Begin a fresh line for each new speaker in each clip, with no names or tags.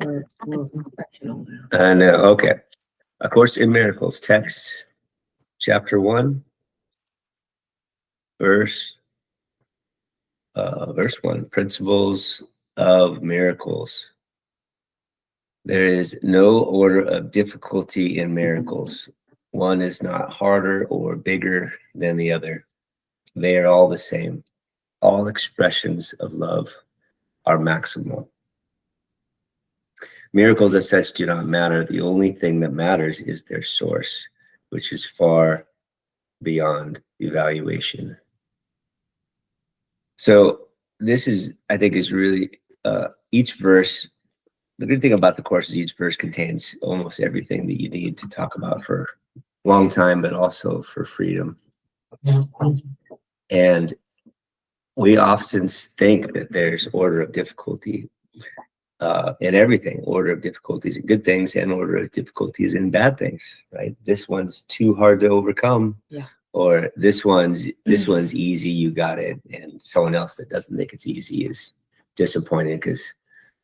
We're professional now.
I know. Okay. A Course in Miracles, text, chapter 1, verse 1, principles of miracles. There is no order of difficulty in miracles. One is not harder or bigger than the other. They are all the same. All expressions of love are maximal. Miracles as such do not matter. The only thing that matters is their source, which is far beyond evaluation. So this is, I think, is really each verse. The good thing about the Course is each verse contains almost everything that you need to talk about for a long time, but also for freedom. And we often think that there's order of difficulty in everything, order of difficulties in good things and order of difficulties in bad things, right? This one's too hard to overcome.
Yeah.
Or this one's easy, you got it. And someone else that doesn't think it's easy is disappointed because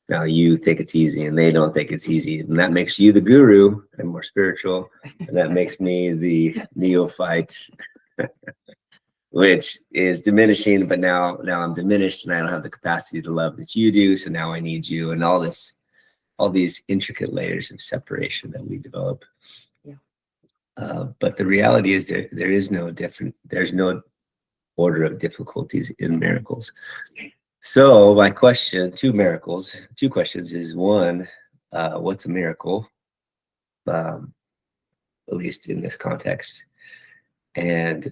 now you think it's easy and they don't think it's easy. And that makes you the guru and more spiritual. And that makes me the neophyte, which is diminishing, but now I'm diminished and I don't have the capacity to love that you do. So now I need you, and all these intricate layers of separation that we develop. But the reality is there's no order of difficulties in miracles. So my question, two questions is, one, what's a miracle? At least in this context. And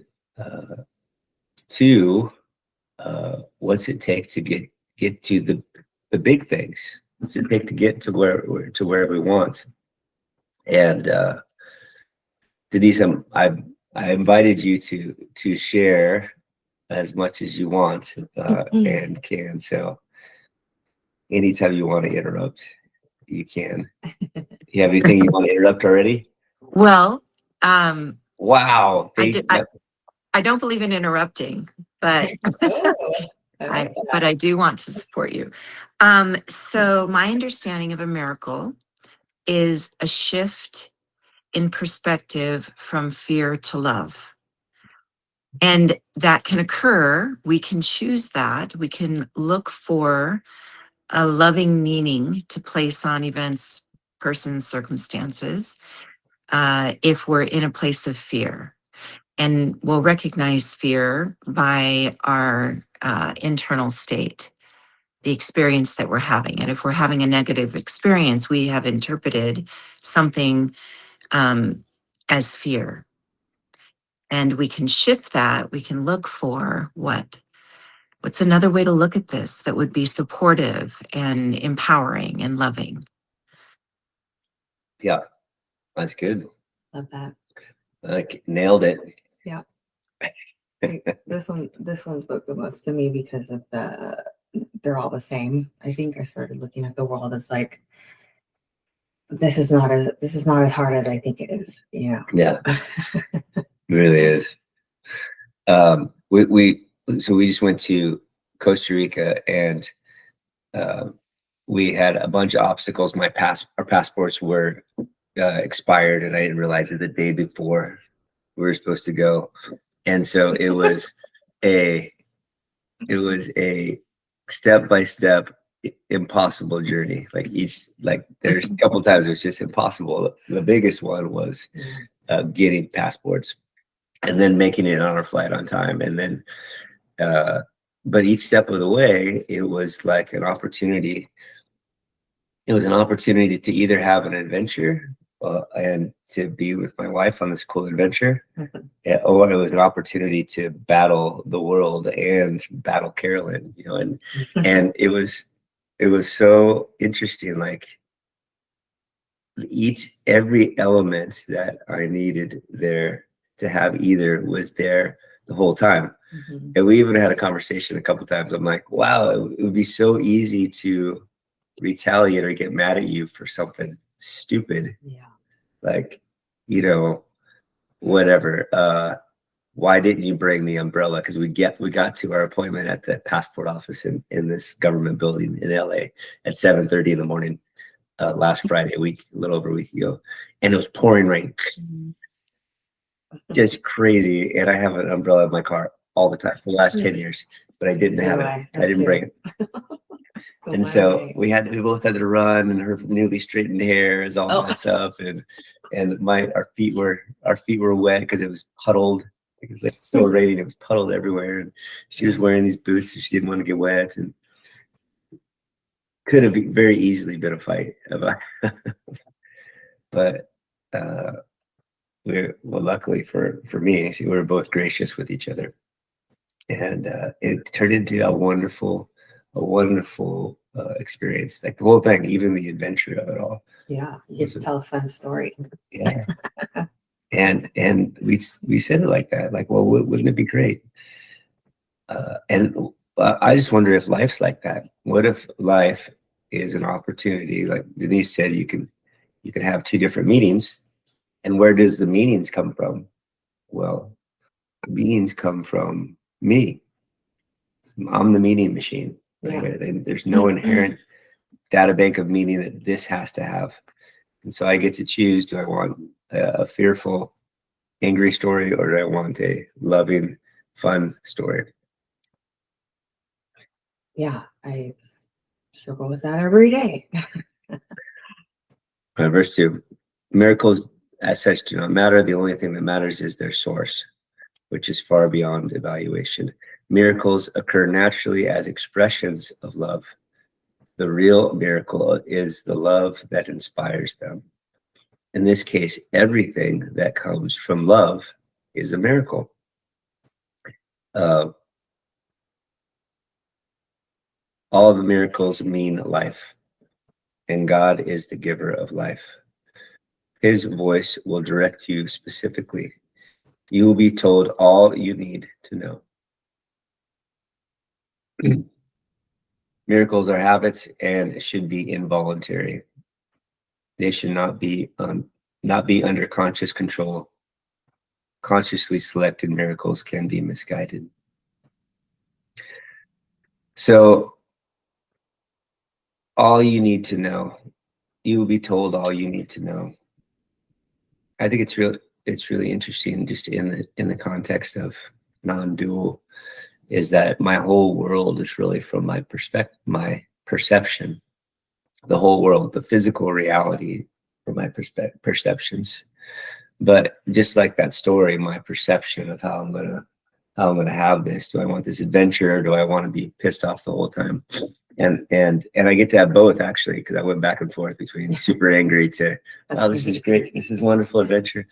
two, what's it take to get to the big things? What's it take to get to where we want? And Denise, I invited you to share as much as you want and can. So anytime you want to interrupt, you can. You have anything you want to interrupt already?
Well,
wow.
I don't believe in interrupting, but I do want to support you. So my understanding of a miracle is a shift in perspective from fear to love. And that can occur. We can choose that. We can look for a loving meaning to place on events, persons, circumstances, if we're in a place of fear. And we'll recognize fear by our internal state, the experience that we're having. And if we're having a negative experience, we have interpreted something as fear. And we can shift that. We can look for what's another way to look at this that would be supportive and empowering and loving.
Yeah, that's good.
Love that.
Nailed it.
Yeah. This one spoke the most to me because of they're all the same. I think I started looking at the world as like, this is not as hard as I think it is. Yeah.
It really is. We just went to Costa Rica and we had a bunch of obstacles. Our passports were expired, and I didn't realize it the day before we were supposed to go. And so it was a step-by-step impossible journey. There's a couple times it was just impossible. The biggest one was getting passports and then making it on our flight on time. And then, but each step of the way, it was like an opportunity. It was an opportunity to either have an adventure and to be with my wife on this cool adventure, or it was an opportunity to battle the world and battle Carolyn, and it was so interesting. Like every element that I needed there to have either was there the whole time. Mm-hmm. And we even had a conversation a couple times. I'm like, wow, it would be so easy to retaliate or get mad at you for something stupid.
Yeah.
Like, whatever. Why didn't you bring the umbrella? Because we got to our appointment at the passport office in this government building in LA at 7:30 in the morning. last Friday, a little over a week ago, and it was pouring rain, just crazy. And I have an umbrella in my car all the time for the last 10 years, but I didn't have it. I didn't bring it. And so we both had to run, and her newly straightened hair is all messed up, and our feet were wet because it was puddled. It was like so raining, it was puddled everywhere, and she was wearing these boots, so she didn't want to get wet, and could have very easily been a fight. But luckily for me, we were both gracious with each other, and it turned into a wonderful experience. Like the whole thing, even the adventure of it all.
Yeah, you get to tell a fun story.
Yeah. And we said it like that, like, well, wouldn't it be great? And I just wonder if life's like that. What if life is an opportunity? Like Denise said, you can have two different meanings. And where does the meanings come from? Well, the meanings come from me. I'm the meaning machine.
Yeah.
Right? There's no inherent data bank of meaning that this has to have. And so I get to choose, do I want a fearful, angry story, or do I want a loving, fun story?
Yeah, I struggle with that every day.
Verse 2, miracles as such do not matter. The only thing that matters is their source, which is far beyond evaluation. Miracles occur naturally as expressions of love. The real miracle is the love that inspires them. In this case, everything that comes from love is a miracle. All the miracles mean life, and God is the giver of life. His voice will direct you specifically. You will be told all you need to know. Miracles are habits and should be involuntary. They should not be under conscious control. Consciously selected miracles can be misguided. So, all you need to know, you will be told all you need to know. I think it's really interesting, just in the context of non-dual, is that my whole world is really from my perception. The whole world, the physical reality, from my perceptions. But just like that story, my perception of how I'm gonna have this. Do I want this adventure, or do I want to be pissed off the whole time? And I get to have both, actually, because I went back and forth between super angry to, oh, this is great, this is wonderful adventure.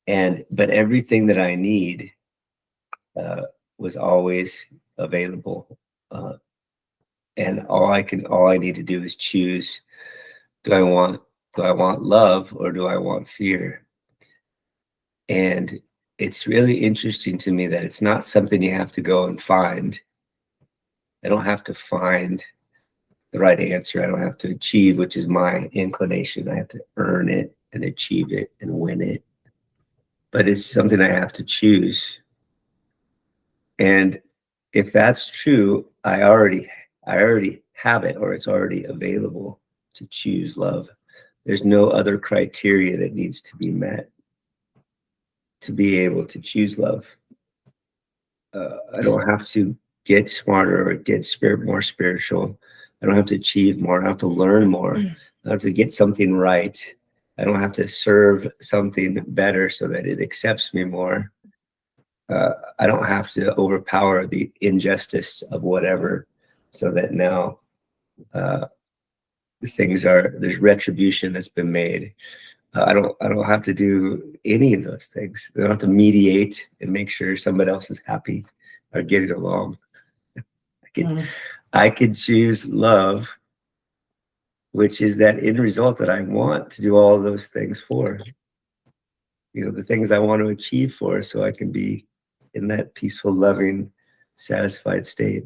But everything that I need was always available, and all I need to do is choose. Do I want love, or do I want fear? And it's really interesting to me that it's not something you have to go and find. I don't have to find the right answer. I don't have to achieve, which is my inclination. I have to earn it and achieve it and win it. But it's something I have to choose. And if that's true, I already have it, or it's already available to choose love. There's no other criteria that needs to be met to be able to choose love. I don't have to get smarter or get more spiritual. I don't have to achieve more. I don't have to learn more. I don't have to get something right. I don't have to serve something better so that it accepts me more. I don't have to overpower the injustice of whatever so that now there's retribution that's been made. I don't have to do any of those things. I don't have to mediate and make sure somebody else is happy or getting along. I could choose love, which is that end result that I want to do all of those things for. The things I want to achieve for, so I can be in that peaceful, loving, satisfied state.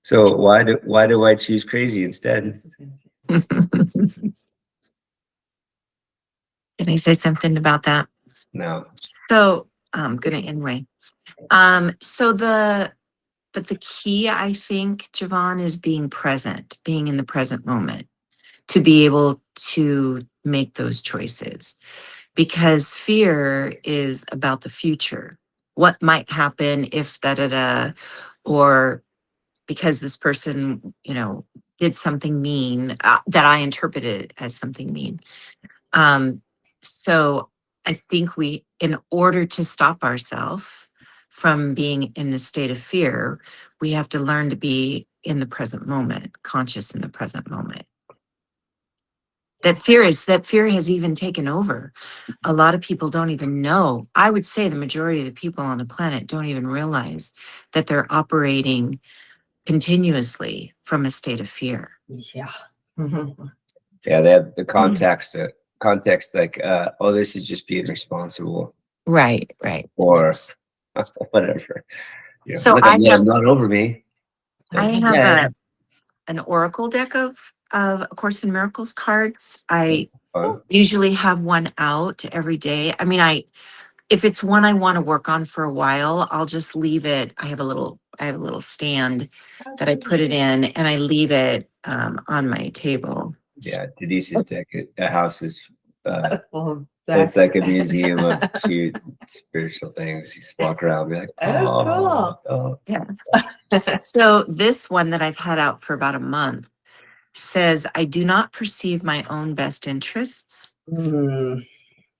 So why do I choose crazy instead?
Can I say something about that?
No.
So I'm gonna anyway. So But the key, I think, Jevon, is being present, being in the present moment to be able to make those choices. Because fear is about the future. What might happen if da da da, or because this person, did something mean that I interpreted as something mean. So I think in order to stop ourselves from being in a state of fear, we have to learn to be in the present moment, conscious in the present moment. That fear has even taken over. A lot of people don't even know. I would say the majority of the people on the planet don't even realize that they're operating continuously from a state of fear.
Yeah.
Yeah, they have the context like, oh, this is just being responsible.
Right.
Or
Yes.
whatever.
So
look, I'm not over me.
I have an oracle deck of A Course in Miracles cards. I usually have one out every day. I mean, if it's one I want to work on for a while, I'll just leave it. I have a little stand that I put it in, and I leave it on my table.
Yeah, Denise's deck, a house is
Well,
it's like a museum of cute spiritual things. You just walk around and be like,
cool.
Yeah. So this one that I've had out for about a month says, I do not perceive my own best interests.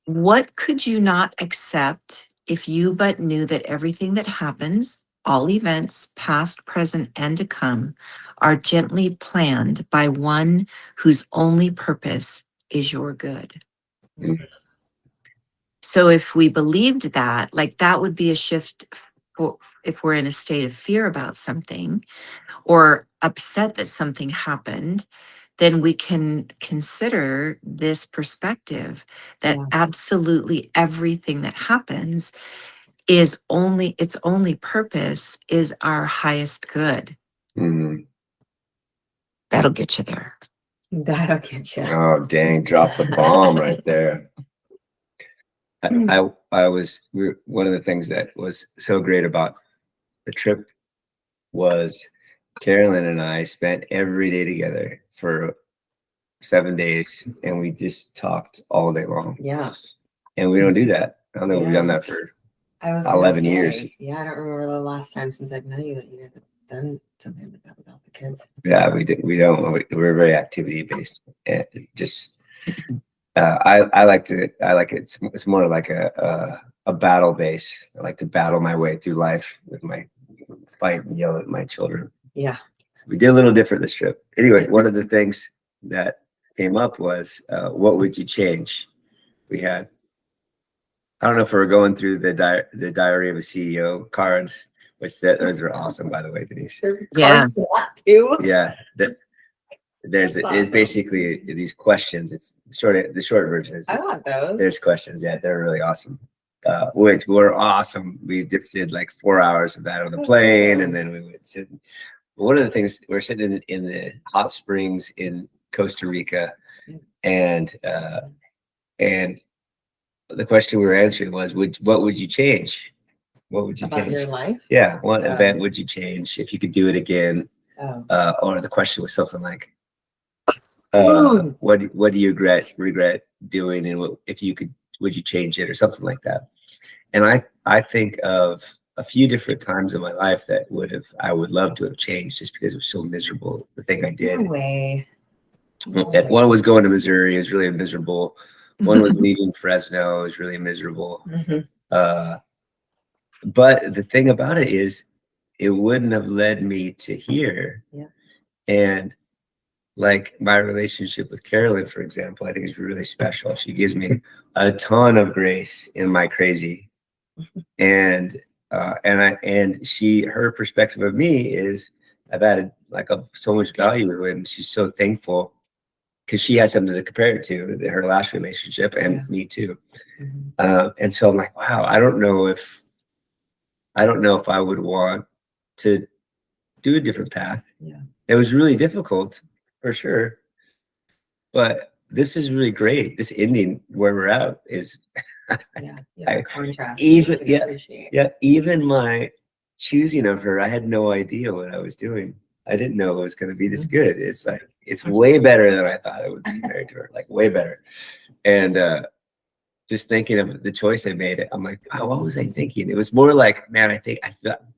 What could you not accept if you but knew that everything that happens, all events, past, present, and to come, are gently planned by one whose only purpose is your good? So if we believed that, like that would be a shift if we're in a state of fear about something or upset that something happened, then we can consider this perspective that absolutely everything that happens its only purpose is our highest good. That'll get you there.
That'll get you.
Oh, dang, drop the bomb right there. One of the things that was so great about the trip was Carolyn and I spent every day together for 7 days, and we just talked all day long.
Yeah.
And we don't do that. I don't know if we've done that for 11 years.
Yeah, I don't remember the last time since I've known you that you guys have done something like that about the kids.
Yeah, we don't. We're very activity based, and just I like it. It's more like a battle base. I like to battle my way through life with my fight and yell at my children.
Yeah.
So we did a little different this trip. Anyway, one of the things that came up was, what would you change? We had, I don't know if we're going through the Diary of a CEO cards, which those are awesome, by the way, Denise.
Yeah.
Yeah. It's basically these questions. It's the short version is,
I want those.
There's questions. Yeah, they're really awesome. Which were awesome. We just did like 4 hours of that on the plane, and then we would sit. One of the things, we're sitting in the hot springs in Costa Rica, and the question we were answering was, what would you change? What would you
about
change?
Your life?
Yeah. What event would you change if you could do it again? Or the question was something like, what do you regret doing, and if you could, would you change it, or something like that? And I think of a few different times in my life that I would love to have changed, just because it was so miserable, the thing I did.
No way.
One was going to Missouri. It was really miserable. One was leaving Fresno. It was really miserable. But the thing about it is, it wouldn't have led me to here.
Yeah.
And like my relationship with Carolyn, for example, I think is really special. She gives me a ton of grace in my crazy. And her perspective of me is, I've added so much value, and she's so thankful because she has something to compare it to, her last relationship, and me too. And so I'm like, wow, I don't know if I would want to do a different path.
Yeah.
It was really difficult, for sure, but this is really great. This ending where we're at is
contrast.
Even my choosing of her, I had no idea what I was doing. I didn't know it was going to be this good. It's like, it's way better than I thought it would be married to her, like way better. And just thinking of the choice I made, I'm like, wow, what was I thinking? It was more like, man, I feel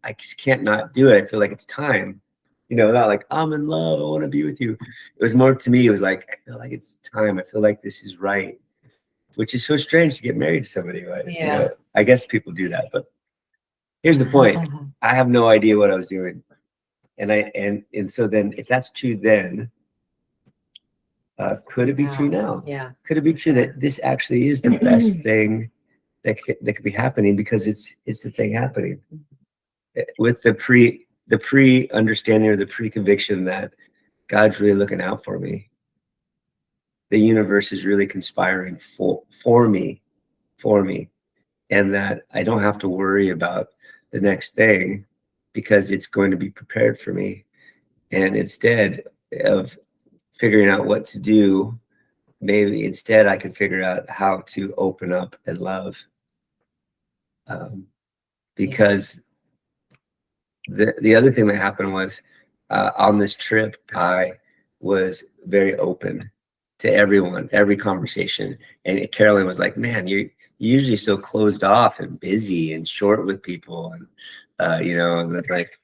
I just can't not do it. I feel like it's time, not like I'm in love, I want to be with you. It was more, to me, it was like, I feel like it's time. I feel like this is right, which is so strange to get married to somebody, right?
Yeah.
I guess people do that, but here's the point. I have no idea what I was doing. And so then if that's true, then could it be true now?
Yeah.
Could it be true that this actually is the best thing that could be happening, because it's the thing happening with the pre understanding or the pre conviction that God's really looking out for me. The universe is really conspiring for me, and that I don't have to worry about the next thing because it's going to be prepared for me. And instead of figuring out what to do, maybe instead I can figure out how to open up and love. Because the other thing that happened was on this trip, I was very open to everyone, every conversation. And Carolyn was like, man, you're usually so closed off and busy and short with people. And, and like,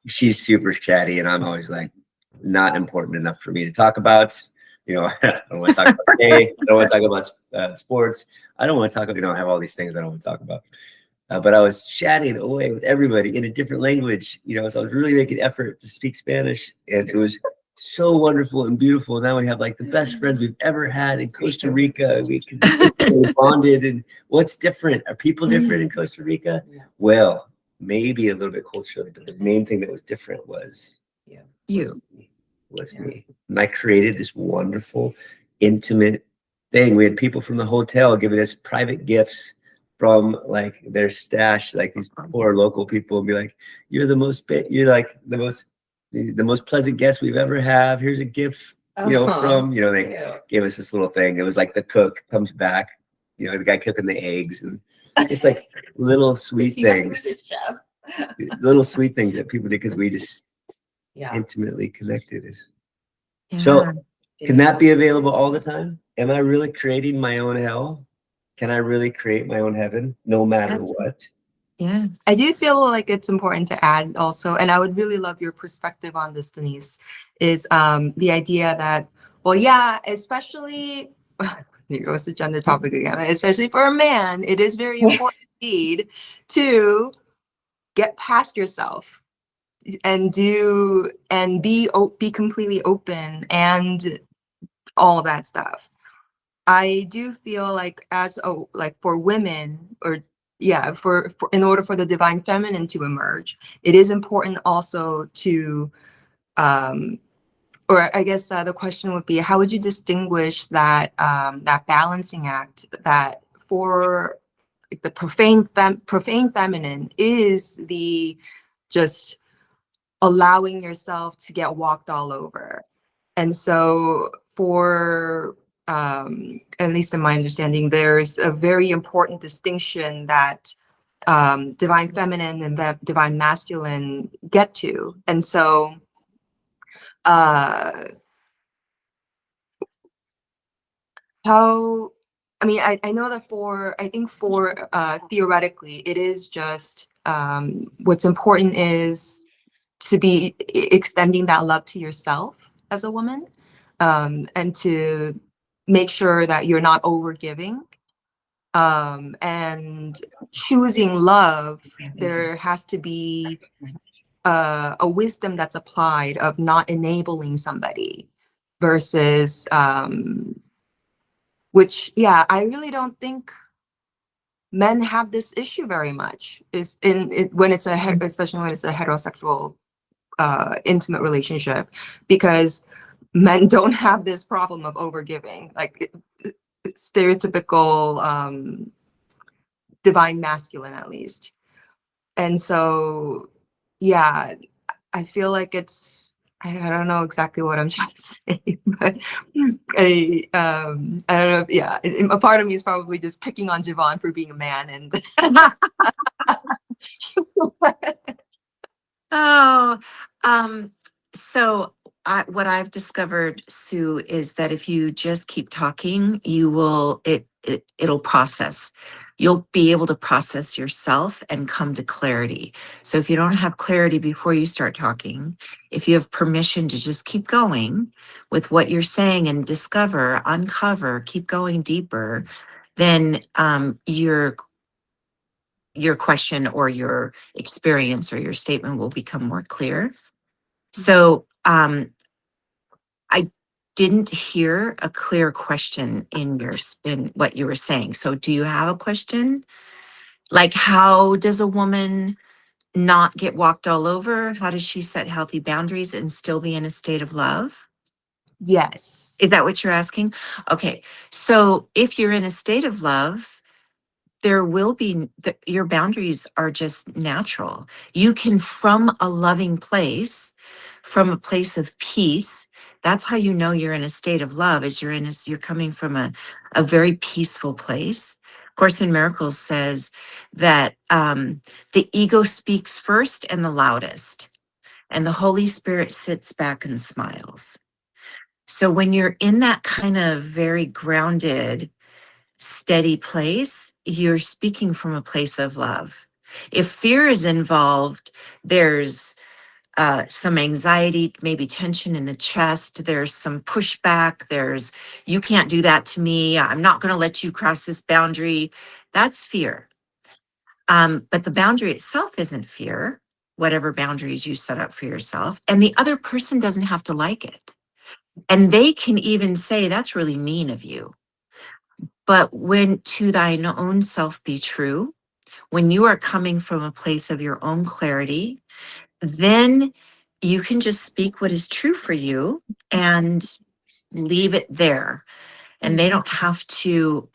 she's super chatty, and I'm always like, not important enough for me to talk about. I don't want to talk about gay. I don't want to talk about sports. I don't want to talk about, I have all these things I don't want to talk about. But I was chatting away with everybody in a different language, so I was really making effort to speak Spanish, and it was so wonderful and beautiful. Now we have like the best friends we've ever had in Costa Rica. We bonded. And what's different? Are people different in Costa Rica? Yeah. Well, maybe a little bit culturally, but the main thing that was different was me. And I created this wonderful, intimate thing. We had people from the hotel giving us private gifts from like their stash, like these poor local people, and be like, you're like the most pleasant guest we've ever had. Here's a gift, from, they gave us this little thing. It was like the cook comes back, the guy cooking the eggs, and just like little sweet things, little sweet things that people did because we just intimately connected. So can that be available all the time? Am I really creating my own hell? Can I really create my own heaven no matter what?
Yes. I do feel like it's important to add also, and I would really love your perspective on this, Denise, is the idea that, especially, here goes the gender topic again, especially for a man, it is very important indeed to get past yourself and be completely open and all of that stuff. I do feel like for women, or for in order for the divine feminine to emerge, it is important also to, or I guess the question would be, how would you distinguish that that balancing act that for the profane feminine is the just allowing yourself to get walked all over, and so for at least in my understanding, there's a very important distinction that divine feminine and divine masculine get to. And so I know that I think theoretically, it is just what's important is to be extending that love to yourself as a woman, and to make sure that you're not overgiving, and choosing love. There has to be a wisdom that's applied of not enabling somebody versus which I really don't think men have this issue very much, is when it's especially when it's a heterosexual intimate relationship, because men don't have this problem of overgiving, like stereotypical divine masculine, at least. And so I feel like I don't know exactly what I'm trying to say, but I don't know. A part of me is probably just picking on Jevon for being a man, and
Oh, so what I've discovered, Sue, is that if you just keep talking, you will, it'll process. You'll be able to process yourself and come to clarity. So if you don't have clarity before you start talking, if you have permission to just keep going with what you're saying and discover, uncover, keep going deeper, then your question or your experience or your statement will become more clear. So I didn't hear a clear question in in what you were saying. So do you have a question? Like, how does a woman not get walked all over? How does she set healthy boundaries and still be in a state of love?
Yes.
Is that what you're asking? Okay. So if you're in a state of love, there will be, your boundaries are just natural. You can, from a loving place, from a place of peace, that's how you know you're in a state of love, is you're coming from a very peaceful place. Course in Miracles says that the ego speaks first and the loudest, and the Holy Spirit sits back and smiles. So when you're in that kind of very grounded, steady place, you're speaking from a place of love. If fear is involved, there's some anxiety, maybe tension in the chest, there's some pushback, there's, you can't do that to me, I'm not going to let you cross this boundary. That's fear. But the boundary itself isn't fear, whatever boundaries you set up for yourself. And the other person doesn't have to like it. And they can even say, that's really mean of you. But when to thine own self be true, when you are coming from a place of your own clarity, then you can just speak what is true for you and leave it there. And they don't have to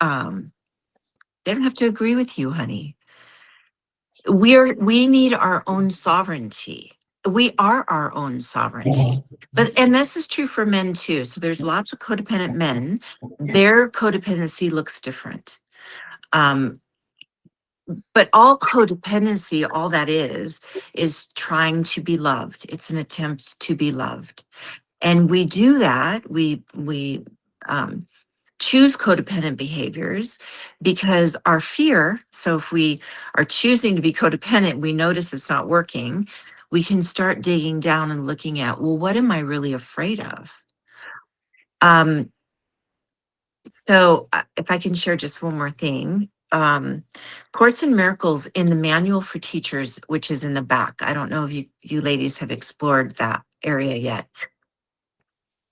agree with you, honey. We need our own sovereignty. We are our own sovereignty. And this is true for men too. So there's lots of codependent men. Their codependency looks different. But all codependency, all that is trying to be loved. It's an attempt to be loved. And we do that. We choose codependent behaviors because our fear, so if we are choosing to be codependent, we notice it's not working, we can start digging down and looking at, well, what am I really afraid of? So if I can share just one more thing, Course in Miracles in the manual for teachers, which is in the back. I don't know if you ladies have explored that area yet.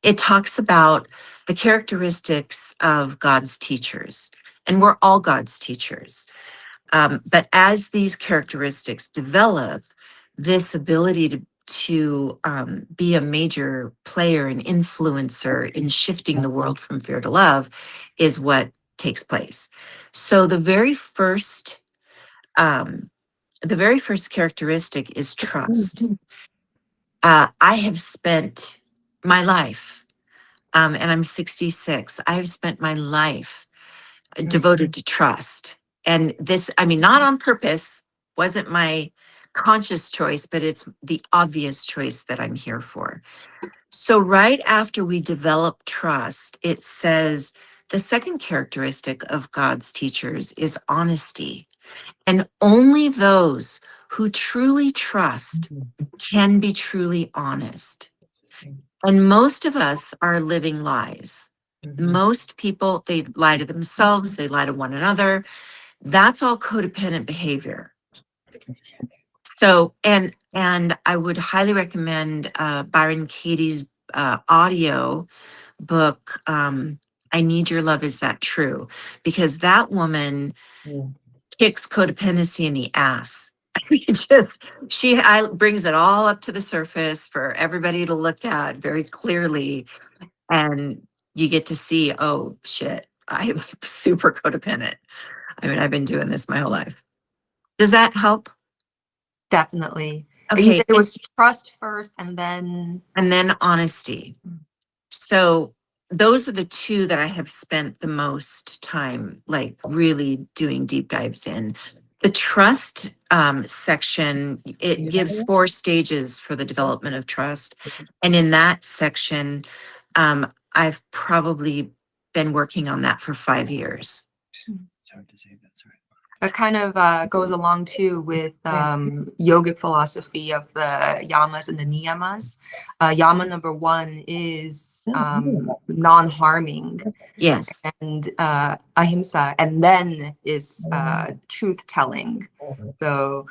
It talks about the characteristics of God's teachers, and we're all God's teachers. But as these characteristics develop, this ability to be a major player and influencer in shifting the world from fear to love is what takes place. So the very first characteristic is trust. I have spent my life, and I'm 66. I have spent my life devoted to trust. And this, I mean, not on purpose, wasn't my conscious choice, but it's the obvious choice that I'm here for. So right after we develop trust, it says the second characteristic of God's teachers is honesty. And only those who truly trust can be truly honest. And most of us are living lies. Most people, they lie to themselves, they lie to one another. That's all codependent behavior. So, and I would highly recommend Byron Katie's audio book, I Need Your Love, Is That True? Because that woman kicks codependency in the ass. She brings it all up to the surface for everybody to look at very clearly. And you get to see, oh shit, I'm super codependent. I mean, I've been doing this my whole life. Does that help?
Definitely. And you
Okay.
said it was trust first and then
Honesty. So those are the two that I have spent the most time, like really doing deep dives in. The trust section, it gives 4 stages for the development of trust. And in that section, I've probably been working on that for 5 years.
It's hard to say. That's right.
That kind of goes along too with yogic philosophy of the yamas and the niyamas. Yama number 1 is non-harming,
Yes.
and ahimsa, and then is truth telling. So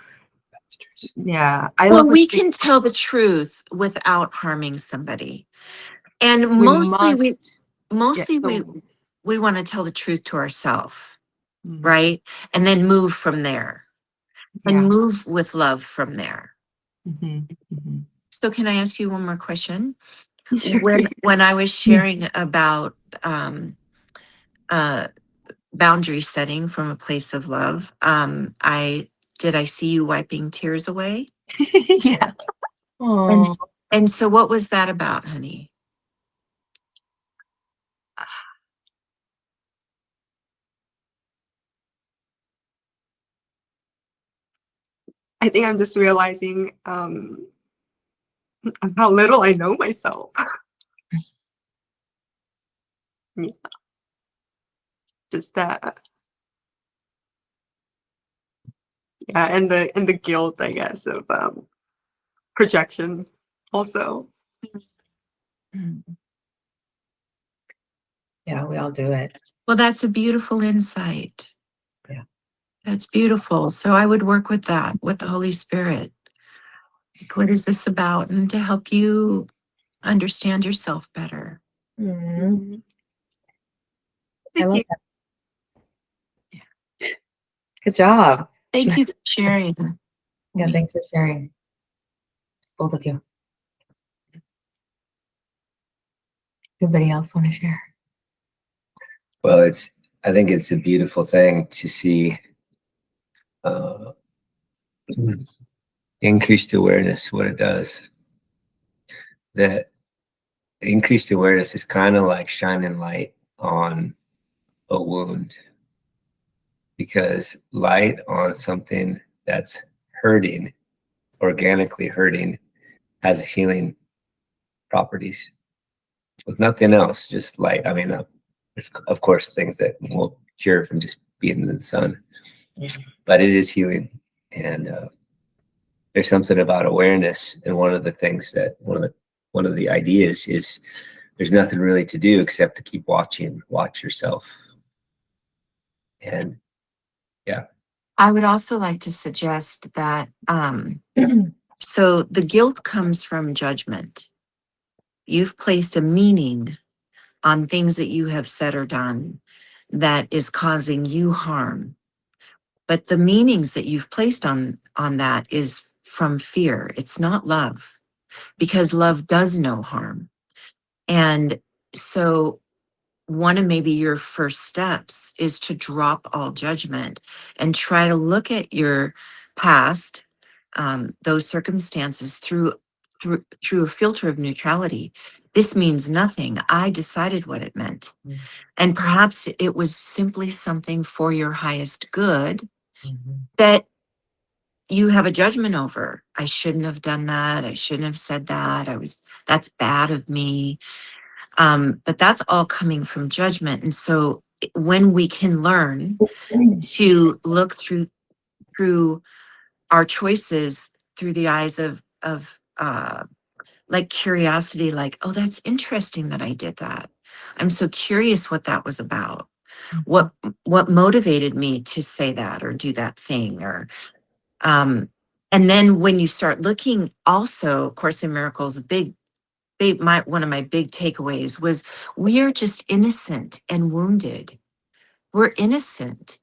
yeah, I
Well,
love
we can tell the truth without harming somebody. And
we
mostly
must.
we want to tell the truth to ourselves,
Mm,
right? And then move from there and
yeah.
move with love from there.
Mhm, mhm.
So can I ask you one more question?
Sure.
When I was sharing about boundary setting from a place of love, I see you wiping tears away?
Yeah.
And, and so what was that about, honey?
I think I'm just realizing how little I know myself. Yeah. Just that. Yeah, and the guilt, I guess, of projection also.
Yeah, we all do it.
Well, that's a beautiful insight.
Yeah.
That's beautiful. So I would work with that, with the Holy Spirit. Like, what is this about? And to help you understand yourself better.
Mhm. I
Thank
love
you.
that. Good job.
Thank you for sharing.
Yeah, thanks for sharing. Both of you. Anybody else want to share?
Well, I think it's a beautiful thing to see increased awareness, what it does. That increased awareness is kind of like shining light on a wound, because light on something that's hurting, organically hurting, has healing properties. With nothing else, just light. I mean, there's of course things that won't cure from just being in the sun, but it is healing. And there's something about awareness, and one of the ideas is there's nothing really to do except to keep watch yourself. And yeah.
I would also like to suggest that so the guilt comes from judgment. You've placed a meaning on things that you have said or done that is causing you harm. But the meanings that you've placed on that is from fear. It's not love, because love does no harm. And so one of maybe your first steps is to drop all judgment and try to look at your past, those circumstances through a filter of neutrality. This means nothing. I decided what it meant. And perhaps it was simply something for your highest good that you have a judgment over. I shouldn't have done that. I shouldn't have said that. That's bad of me. But that's all coming from judgment. And so when we can learn to look through our choices through the eyes of like curiosity, like, oh, that's interesting that I did that. I'm so curious what that was about. What motivated me to say that or do that thing, or and then when you start looking, also Course in Miracles, one of my big takeaways was we are just innocent and wounded. We're innocent.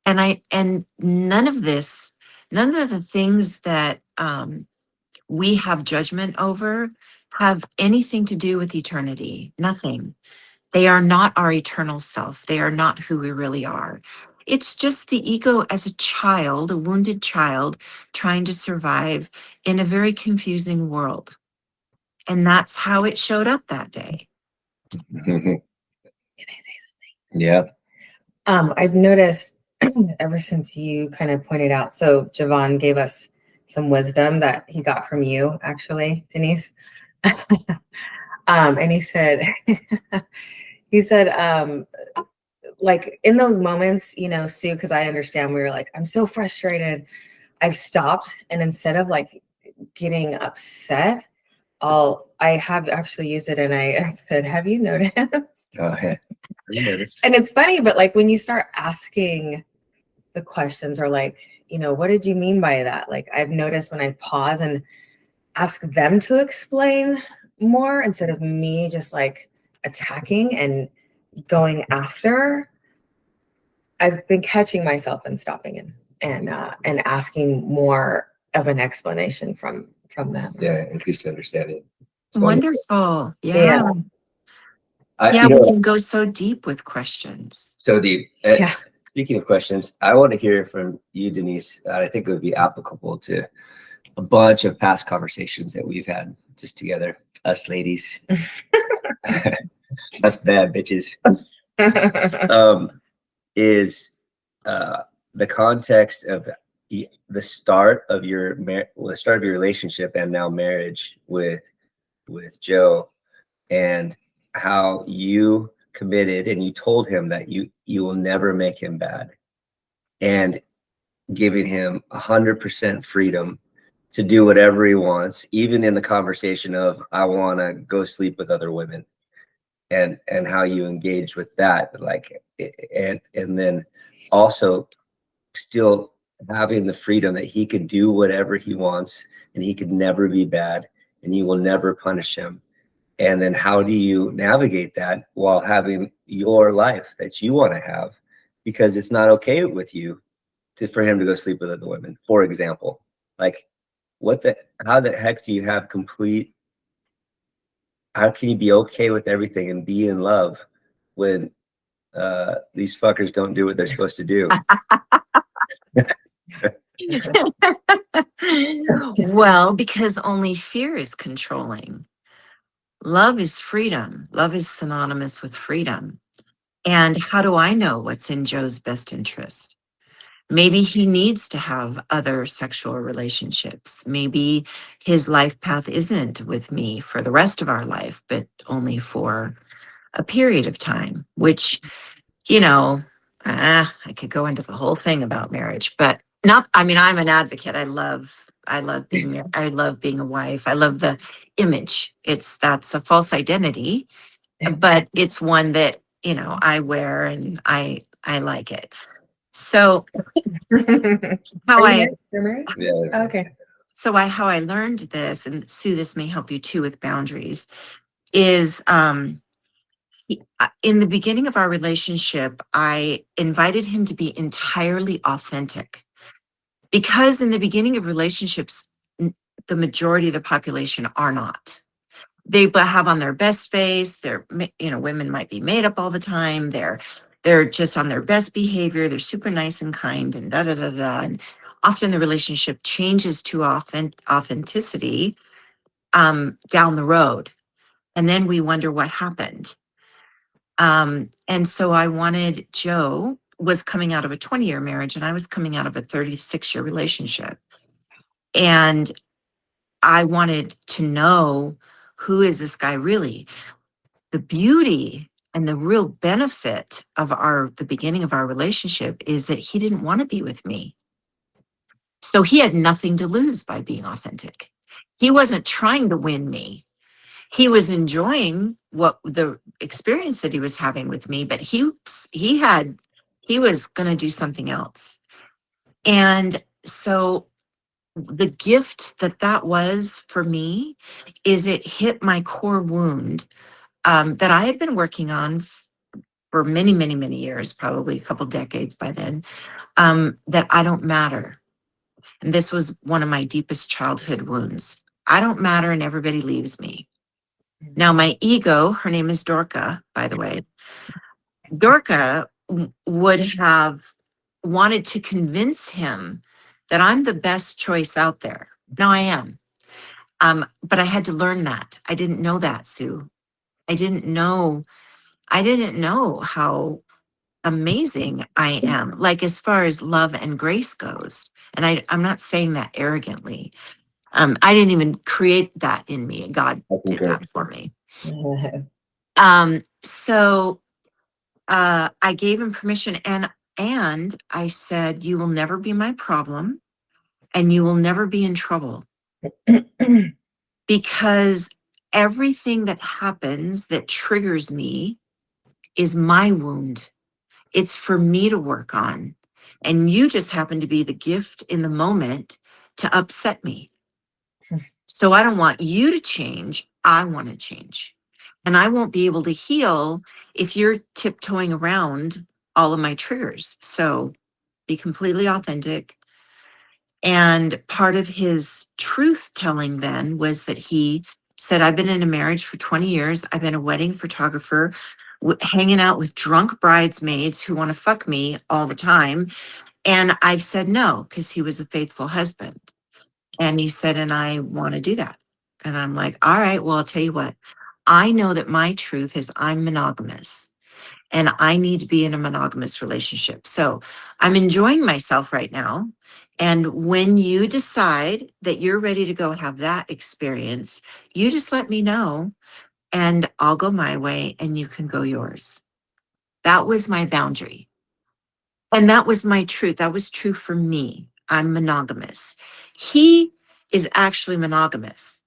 And none of the things that we have judgment over have anything to do with eternity. Nothing. They are not our eternal self. They are not who we really are. It's just the ego as a child, a wounded child, trying to survive in a very confusing world. And that's how it showed up that day.
Yeah.
I've noticed ever since you kind of pointed out. So Jevon gave us some wisdom that he got from you, actually, Denise. And he said, he said, like in those moments, you know, Sue, because I understand we were like, I'm so frustrated. I've stopped, and instead of like getting upset, I have actually used it, and I said, have you noticed?
Oh, yeah. I noticed.
And it's funny, but like when you start asking the questions, or like, you know, what did you mean by that? Like I've noticed when I pause and ask them to explain more instead of me just like attacking and going after, I've been catching myself and stopping and asking more of an explanation from them.
Yeah, increased understanding. It's wonderful.
Wonderful.
Yeah.
Yeah.
I,
Yeah,
you know,
we can go so deep with questions.
so deep.
Yeah.
Speaking of questions, I want to hear from you, Denise. I think it would be applicable to a bunch of past conversations that we've had just together, us ladies, us bad bitches. Is the context of the start of your relationship and now marriage with Joe, and how you committed and you told him that you will never make him bad, and giving him 100% freedom to do whatever he wants, even in the conversation of I want to go sleep with other women, and how you engage with that, like, and then also still having the freedom that he could do whatever he wants and he could never be bad and you will never punish him. And then how do you navigate that while having your life that you want to have, because it's not okay with you for him to go sleep with other women, for example. Like, how the heck do you have how can you be okay with everything and be in love when these fuckers don't do what they're supposed to do?
Well, because only fear is controlling. Love is freedom. Love is synonymous with freedom. And how do I know what's in Joe's best interest? Maybe he needs to have other sexual relationships. Maybe his life path isn't with me for the rest of our life, but only for a period of time, which, you know, I could go into the whole thing about marriage, but not, I mean, I'm an advocate. I love being married. I love being a wife. I love the image. That's a false identity, but it's one that, you know, I wear and I like it. So how
You're married?
Yeah.
Okay.
So how I learned this, and Sue, this may help you too with boundaries, is in the beginning of our relationship, I invited him to be entirely authentic, because in the beginning of relationships, the majority of the population are not. They have on their best face. They're, you know, women might be made up all the time. They're just on their best behavior. They're super nice and kind and da da da da. And often the relationship changes to authenticity down the road, and then we wonder what happened. And so Joe was coming out of a 20-year marriage, and I was coming out of a 36-year relationship. And I wanted to know, who is this guy really? The beauty and the real benefit of the beginning of our relationship is that he didn't want to be with me. So he had nothing to lose by being authentic. He wasn't trying to win me. He was enjoying the experience that he was having with me, but he was going to do something else. And so the gift that was for me is it hit my core wound that I had been working on for many, many, many years, probably a couple decades by then, that I don't matter. And this was one of my deepest childhood wounds. I don't matter and everybody leaves me. Now, my ego, her name is Dorca, by the way, Dorca would have wanted to convince him that I'm the best choice out there. Now I am. But I had to learn that. I didn't know that, Sue. I didn't know how amazing I am, like as far as love and grace goes. And I'm not saying that arrogantly. I didn't even create that in me. God did that for me. So I gave him permission, and I said, you will never be my problem, and you will never be in trouble, because everything that happens that triggers me is my wound. It's for me to work on. And you just happen to be the gift in the moment to upset me. So I don't want you to change. I want to change. And I won't be able to heal if you're tiptoeing around all of my triggers. So be completely authentic. And part of his truth telling then was that he said, I've been in a marriage for 20 years. I've been a wedding photographer, hanging out with drunk bridesmaids who want to fuck me all the time. And I've said no, because he was a faithful husband. And he said, and I want to do that. And I'm like, all right, well, I'll tell you what. I know that my truth is I'm monogamous, and I need to be in a monogamous relationship. So I'm enjoying myself right now. And when you decide that you're ready to go have that experience, you just let me know, and I'll go my way and you can go yours. That was my boundary. And that was my truth. That was true for me. I'm monogamous. He is actually monogamous.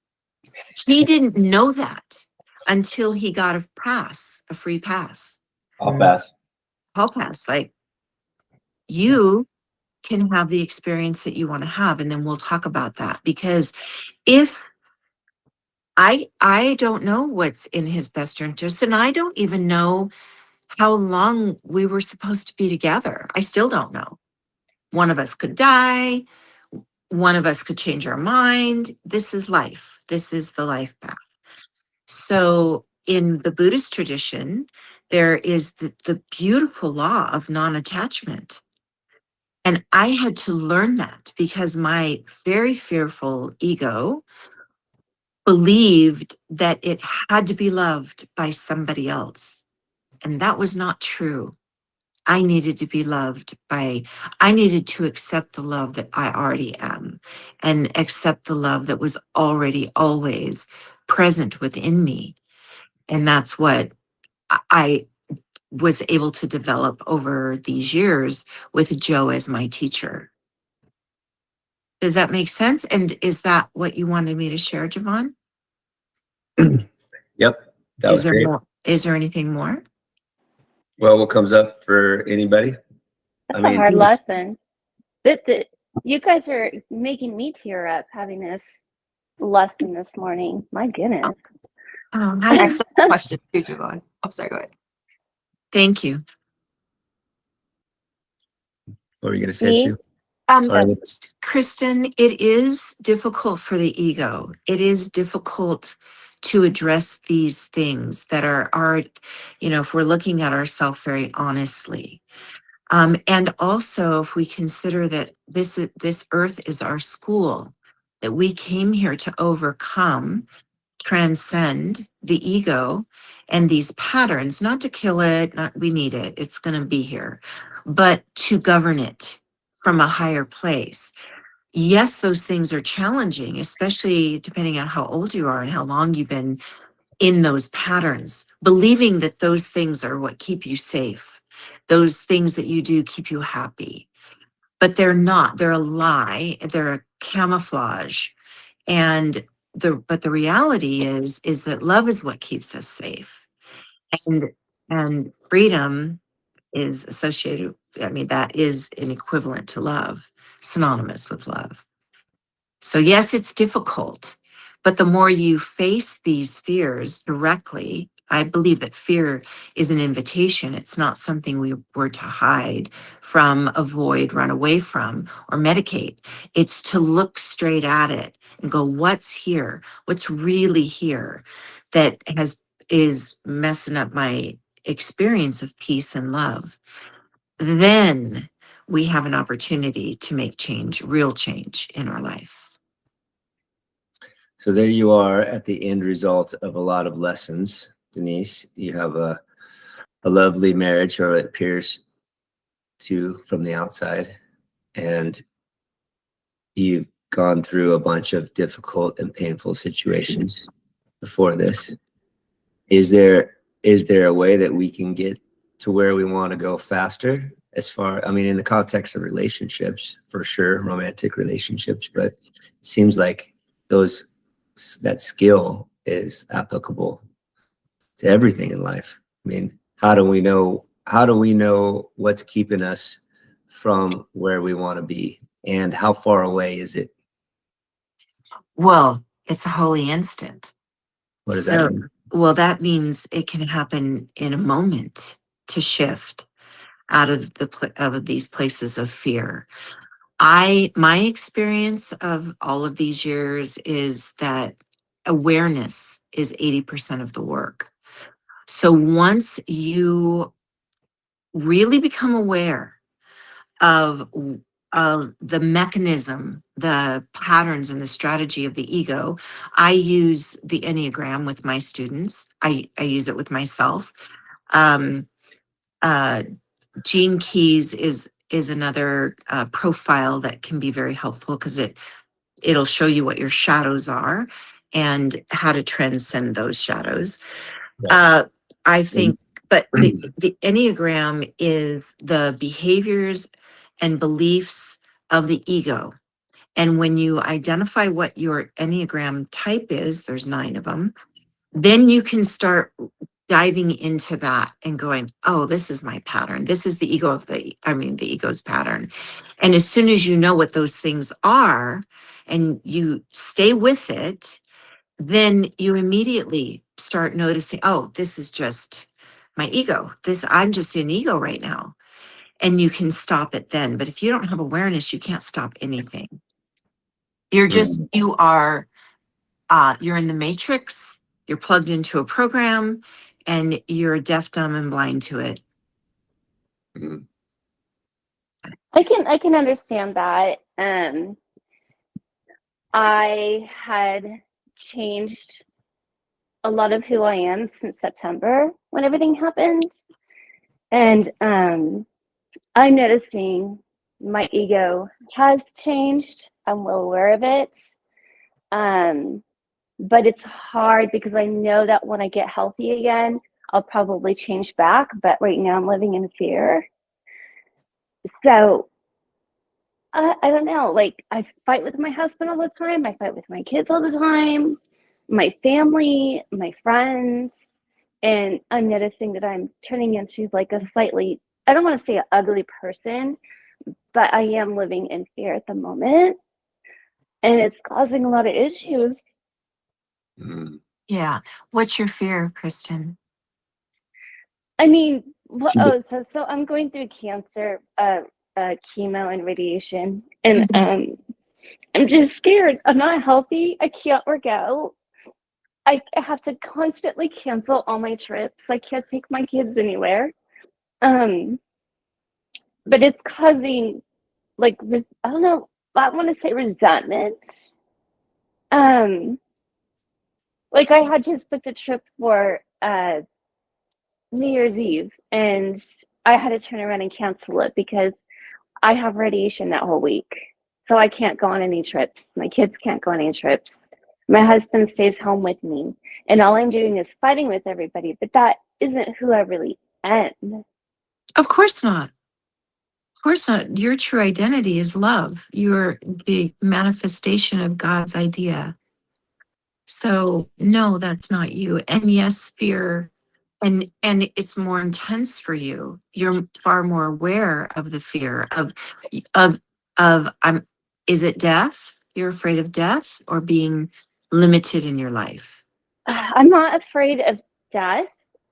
He didn't know that until he got a free pass.
I'll pass.
Hall pass. Like, you can have the experience that you want to have, and then we'll talk about that. Because if I don't know what's in his best interest, and I don't even know how long we were supposed to be together. I still don't know. One of us could die. One of us could change our mind. This is life. This is the life path. So in the Buddhist tradition, there is the beautiful law of non-attachment. And I had to learn that because my very fearful ego believed that it had to be loved by somebody else. And that was not true. I needed to be loved I needed to accept the love that I already am, and accept the love that was already always present within me. And that's what I was able to develop over these years with Joe as my teacher. Does that make sense? And is that what you wanted me to share, Jevon?
Yep. That was great.
Is there anything more?
Well, what comes up for anybody?
That's a hard lesson. You guys are making me tear up having this lesson this morning. My goodness.
Excellent question too, Jevon. I'm sorry, go ahead.
Thank you.
What were you going to say, Sue?
Kristen, it is difficult for the ego. It is difficult to address these things that are, if we're looking at ourselves very honestly. And also, if we consider that this earth is our school, that we came here to overcome, transcend the ego and these patterns, not to kill it, we need it, it's going to be here, but to govern it from a higher place. Yes, those things are challenging, especially depending on how old you are and how long you've been in those patterns, believing that those things are what keep you safe. Those things that you do keep you happy, but they're not. They're a lie. They're a camouflage. And the reality is that love is what keeps us safe. And freedom is associated, that is an equivalent to love, synonymous with love. So yes, it's difficult, but the more you face these fears directly, I believe that fear is an invitation. It's not something we were to hide from, avoid, run away from, or medicate. It's to look straight at it and go, what's here? What's really here that is messing up my experience of peace and love? Then we have an opportunity to make change, real change in our life.
So there you are at the end result of a lot of lessons, Denise. You have a lovely marriage, or it appears to from the outside, and you've gone through a bunch of difficult and painful situations before this. Is there a way that we can get to where we want to go faster? As far, I mean, in the context of relationships, for sure, romantic relationships, but it seems like that skill is applicable to everything in life. I mean, how do we know what's keeping us from where we want to be, and how far away is it?
Well, it's a holy instant.
What does that
So,
mean?
well, that means it can happen in a moment to shift out of of these places of fear. My experience of all of these years is that awareness is 80% of the work. So once you really become aware of the mechanism, the patterns, and the strategy of the ego. I use the Enneagram with my students. I use it with myself. Um, uh, Gene Keys is another profile that can be very helpful because it'll show you what your shadows are and how to transcend those shadows.
Yeah.
I think, but the Enneagram is the behaviors and beliefs of the ego. And when you identify what your Enneagram type is, there's 9 of them, then you can start diving into that and going, oh, this is my pattern. This is the the ego's pattern. And as soon as you know what those things are and you stay with it, then you immediately start noticing, oh, this is just my ego. I'm just in ego right now. And you can stop it then. But if you don't have awareness, you can't stop anything. You're in the matrix, you're plugged into a program, and you're deaf, dumb, and blind to it.
Mhm.
I can understand that. I had changed a lot of who I am since September when everything happened. And I'm noticing my ego has changed. I'm well aware of it. But it's hard because I know that when I get healthy again, I'll probably change back. But right now I'm living in fear. So I don't know. Like, I fight with my husband all the time. I fight with my kids all the time, my family, my friends. And I'm noticing that I'm turning into like a slightly, I don't want to say an ugly person, but I am living in fear at the moment. And it's causing a lot of issues.
Mhm.
Yeah. What's your fear, Kristen?
I mean,
She did-
so I'm going through cancer, chemo and radiation, and I'm just scared. I'm not healthy. I can't work out. I have to constantly cancel all my trips. I can't take my kids anywhere. Um, but it's causing like I don't know. I want to say resentment. Um, like I had just booked a trip for New Year's Eve, and I had to turn around and cancel it because I have radiation that whole week. So I can't go on any trips. My kids can't go on any trips. My husband stays home with me. And all I'm doing is fighting with everybody. But that isn't who I really am.
Of course not. Of course not. Your true identity is love. You're the manifestation of God's idea. So no, that's not you. And yes, fear, and it's more intense for you. You're far more aware of the fear of I'm is it death? You're afraid of death or being limited in your life?
I'm not afraid of death.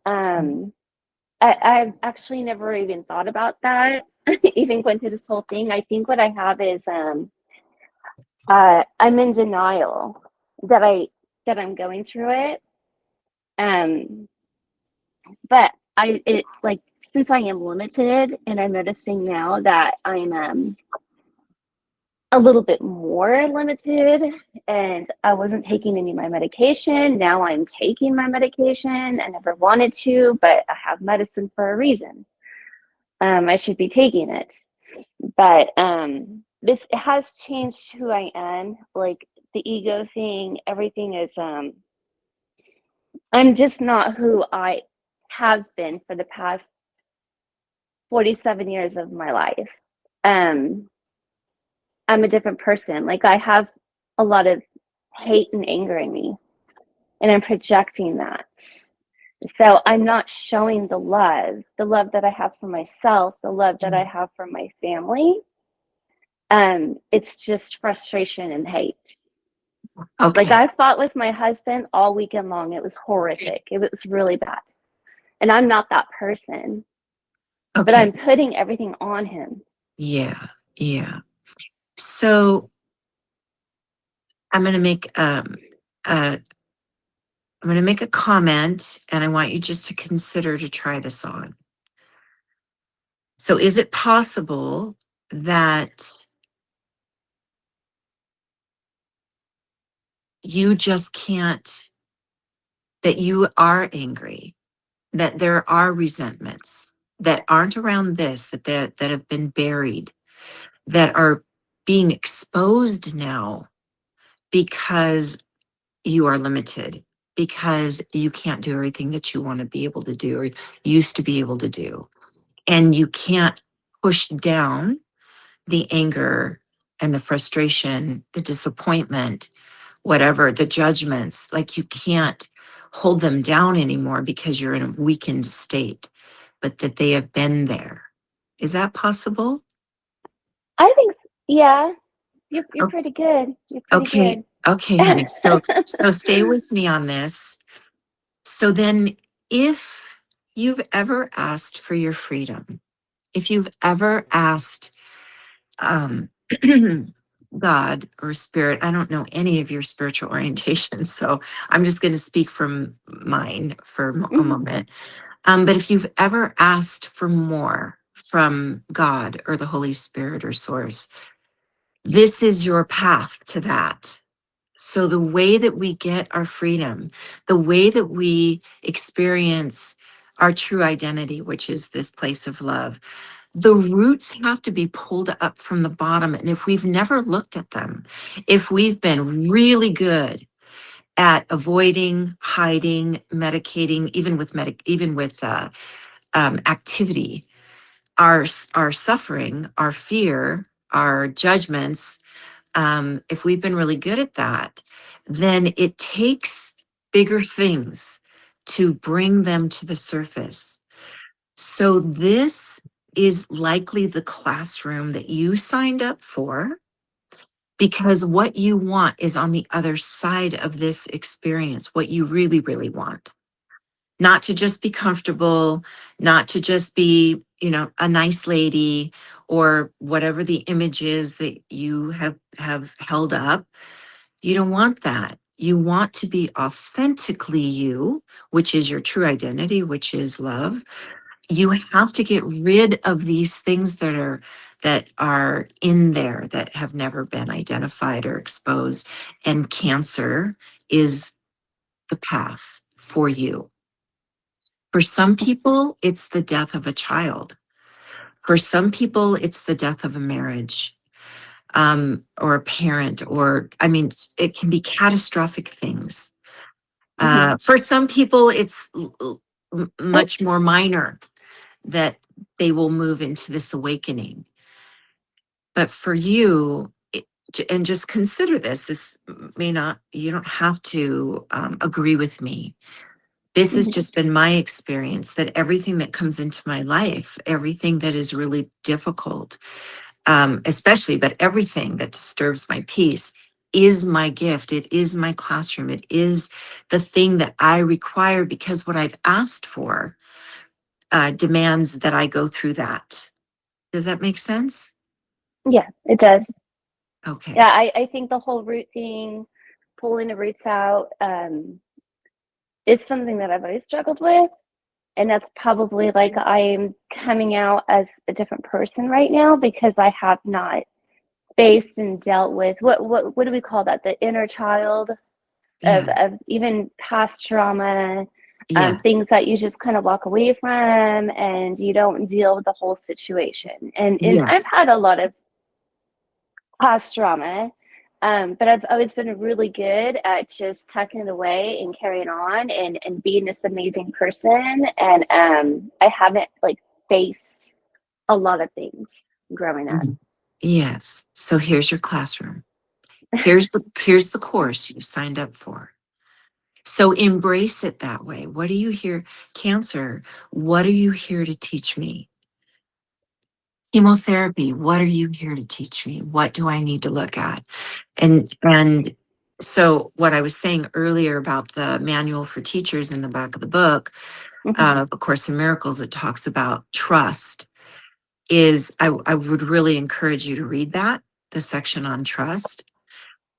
I've actually never even thought about that, even going through this whole thing. I think what I have is I'm in denial that I'm going through it. Um, but like since I am limited, and I'm noticing now that I'm a little bit more limited, and I wasn't taking any of my medication. Now I'm taking my medication. I never wanted to, but I have medicine for a reason. I should be taking it. But this has changed who I am. Like the ego thing, everything is I'm just not who I have been for the past 47 years of my life. Um I'm a different person. Like I have a lot of hate and anger in me, and I'm projecting that. So I'm not showing the love that I have for myself, the love that I have for my family. It's just frustration and hate.
Okay.
Like I fought with my husband all weekend long. It was horrific. It was really bad. And I'm not that person, but
Okay.
I'm putting everything on him.
Yeah. Yeah. So I'm going to make I'm going to make a comment, and I want you just to consider to try this on. So is it possible that you just can't, that you are angry, that there are resentments that aren't around this, that have been buried, that are being exposed now because you are limited, because you can't do everything that you want to be able to do or used to be able to do. And you can't push down the anger and the frustration, the disappointment, whatever, the judgments. Like you can't hold them down anymore because you're in a weakened state, but that they have been there. Is that possible?
I think, yeah, you're
Oh,
pretty good. You're pretty
okay. Okay, honey. So stay with me on this. So then if you've ever asked for your freedom, if you've ever asked God or spirit, I don't know any of your spiritual orientations, so I'm just going to speak from mine for a moment. But if you've ever asked for more from God or the Holy Spirit or Source, this is your path to that. So the way that we get our freedom, the way that we experience our true identity, which is this place of love, the roots have to be pulled up from the bottom. And if we've never looked at them, if we've been really good at avoiding, hiding, medicating, even with activity, our suffering, our fear, our judgments, if we've been really good at that, then it takes bigger things to bring them to the surface. So this is likely the classroom that you signed up for, because what you want is on the other side of this experience, what you really, really want. Not to just be comfortable, not to just be, a nice lady or whatever the image is that you have held up. You don't want that. You want to be authentically you, which is your true identity, which is love. You have to get rid of these things that are in there that have never been identified or exposed. And cancer is the path for you. For some people, it's the death of a child. For some people, it's the death of a marriage, or a parent, it can be catastrophic things. For some people, it's much more minor that they will move into this awakening. But for you, and just consider this you don't have to agree with me. This has just been my experience, that everything that comes into my life, everything that is really difficult, especially, but everything that disturbs my peace is my gift. It is my classroom. It is the thing that I require, because what I've asked for demands that I go through that. Does that make sense?
Yeah, it does.
Okay.
Yeah, I think the whole root thing, pulling the roots out, is something that I've always struggled with. And that's probably like I'm coming out as a different person right now, because I have not faced and dealt with what do we call that? The inner child
Yeah.
of even past trauma.
Yes.
things that you just kind of walk away from and you don't deal with the whole situation. And I've
Yes.
had a lot of past trauma, but I've always been really good at just tucking it away and carrying on and being this amazing person. And I haven't like faced a lot of things growing up.
Yes. So here's your classroom. Here's the course you signed up for. So embrace it that way. What are you here, Cancer? What are you here to teach me? Chemotherapy, what are you here to teach me? What do I need to look at? And so what I was saying earlier about the manual for teachers in the back of the book, A Course in Miracles, it talks about trust. I would really encourage you to read that, the section on trust,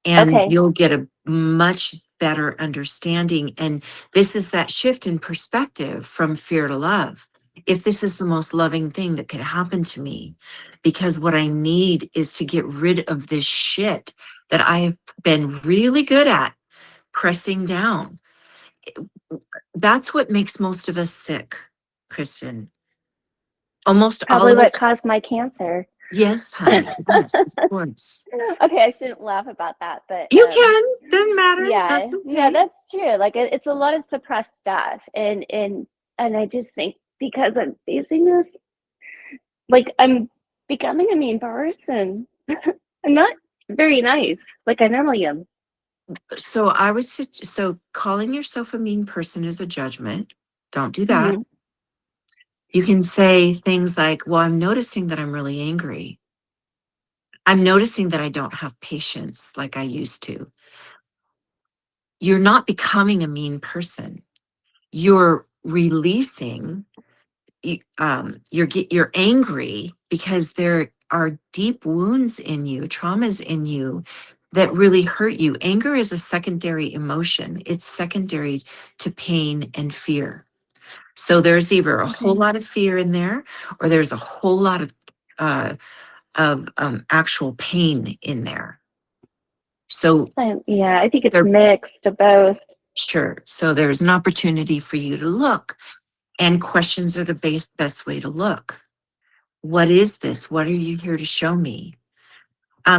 and
Okay.
you'll get a much better understanding. And this is that shift in perspective from fear to love. If this is the most loving thing that could happen to me, because what I need is to get rid of this shit that I have been really good at pressing down. That's what makes most of us sick, Kristen. Almost all
Probably
of
what
us.
caused my cancer.
Yes, honey. Yes, of course.
Okay, I shouldn't laugh about that, but
You can. Doesn't matter.
yeah,
That's
no,
okay.
that's true. Like it's a lot of suppressed stuff, and I just think because I'm facing this, like I'm becoming a mean person. I'm not very nice, like I normally am.
So I would say, so calling yourself a mean person is a judgment. Don't do that.
Hmm.
You can say things like, well, I'm noticing that I'm really angry. I'm noticing that I don't have patience like I used to. You're not becoming a mean person. You're releasing, you're angry because there are deep wounds in you, traumas in you that really hurt you. Anger is a secondary emotion. It's secondary to pain and fear. So there's either a whole
Okay.
lot of fear in there, or there's a whole lot uh, of actual pain in there. So
Yeah, I think it's
there,
mixed of both.
sure. So there's an opportunity for you to look, and questions are the best way to look. What is this? What are you here to show me?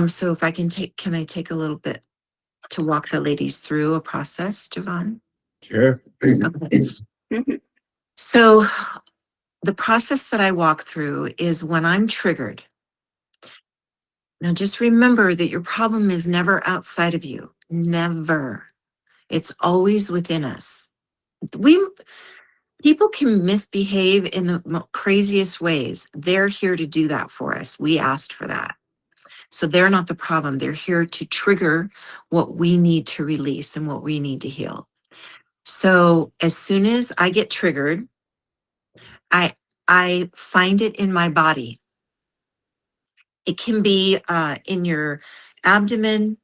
So if I can I take a little bit to walk the ladies through a process, Jevon?
Sure.
Okay.
Mhm.
So the process that I walk through is when I'm triggered. Now just remember that your problem is never outside of you. Never. It's always within us. People can misbehave in the craziest ways. They're here to do that for us. We asked for that. So they're not the problem. They're here to trigger what we need to release and what we need to heal. So as soon as I get triggered, I find it in my body. It can be in your abdomen,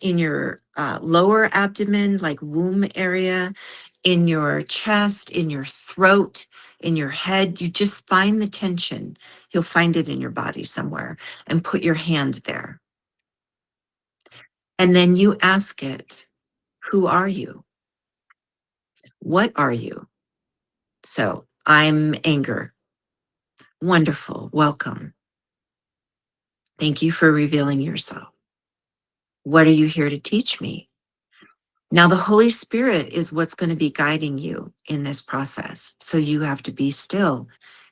in your lower abdomen, like womb area, in your chest, in your throat, in your head. You just find the tension. You'll find it in your body somewhere, and put your hand there. And then you ask it, who are you? What are you? So I'm anger. Wonderful. Welcome. Thank you for revealing yourself. What are you here to teach me? Now, the Holy Spirit is what's going to be guiding you in this process. So you have to be still